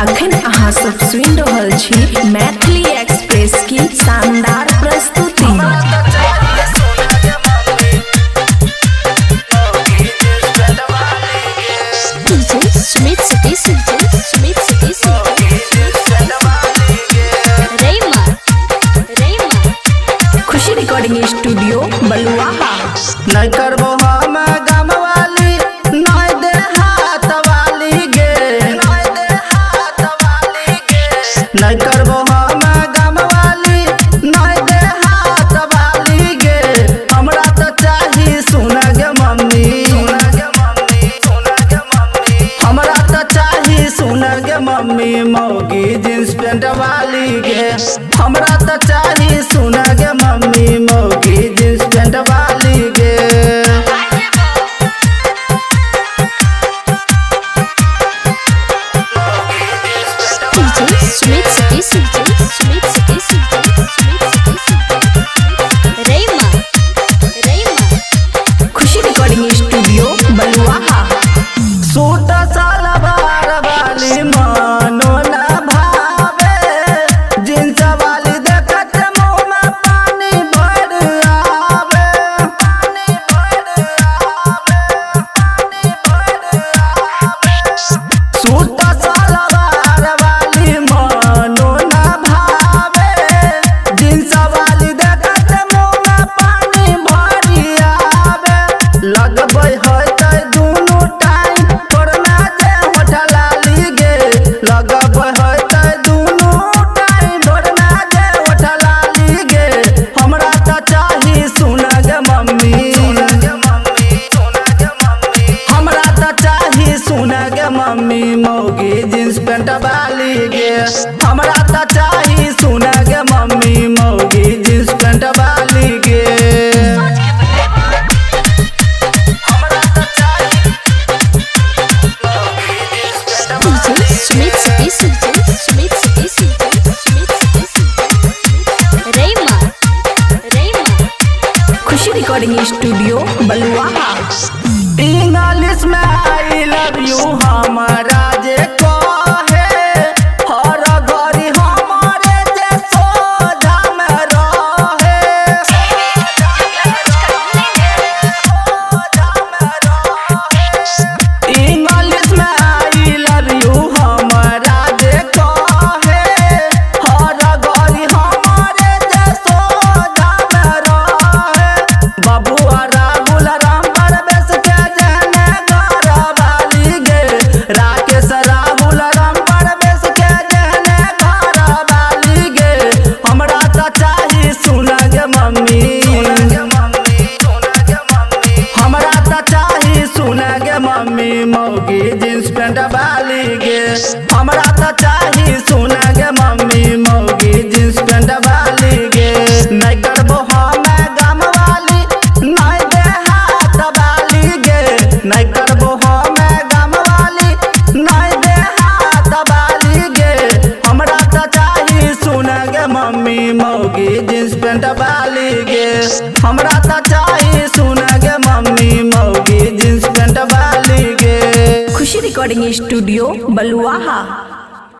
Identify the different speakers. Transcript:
Speaker 1: अखन अहाँ सब सुनि रहल छी मैथिली एक्सप्रेस की शानदार प्रस्तुति। खुशी रिकॉर्डिंग स्टूडियो बलुआहा।
Speaker 2: नहीं करबो हम गाम वाली नहीं दे हाथ वाली गे, नहीं करबो हम गाम वाली नहीं दे हाथ वाली गे। हमरा तो चाही सुन गे मम्मी, हमरा तो चाही सुन गे मम्मी मौगी जींस पैंट वाली गे। हमरा तो चाही सुन गे मम्मी मौगी जींस पैंट वाली गे।
Speaker 1: खुशी रिकॉर्डिंग स्टूडियो बलुआहा।
Speaker 2: सूट सलवार वाली मानो न भावे, जींस वाली देखत मुंह में पानी भर आवे, पानी भर आवे, पानी भर आवे। सूट सलवार वाली मानो न भावे, जींस वाली देखत मुंह में पानी भर आवे। लगबै है तै दुनू टाइम तोरना जे होठ लाली गे, लगबै है तै दुनू टाइम तोरना जे होठ लाली गे। हमरा त चाही सुन गे मम्मी, हमरा त चाही सुन गे मम्मी मौगी जींस पैंट वाली गे। हमरा त चाही सुन गे मम्मी मौगी जींस पैंट वाली गे।
Speaker 1: खुशी रिकॉर्डिंग स्टूडियो बलुआहा।
Speaker 2: इंग्लिश में आई लव यू हमारा जे कहे, हर घड़ी हमारे जे सोझा में रहे। इंग्लिश में आई लव यू हमारा जे कहे, हर घड़ी हमारे जे सोझा में रहे। बबुआ राहुल राम परवेश के जने घर वाली गे, राकेश राहुल राम परवेश के जने घर वाली गे। हमरा तो चाही सुन गे मम्मी, हमरा तो चाही सुन गे मम्मी मौगी जींस पैंट वाली गे। हमरा तो चाही सुन गे मम्मी मौगी जींस पैंट वाली गे। नहीं करबो हम गाम वाली नहीं दे हाथ वाली गे, नहीं करबो हम गाम वाली नहीं दे हाथ वाली गे। हमरा तो चाही सुन गे मम्मी मौगी जींस पैंट वाली गे। हमरा तो चाही सुन गे मम्मी मौगी जींस पैंट वाली गे।
Speaker 1: खुशी रिकॉर्डिंग स्टूडियो बलुआहा।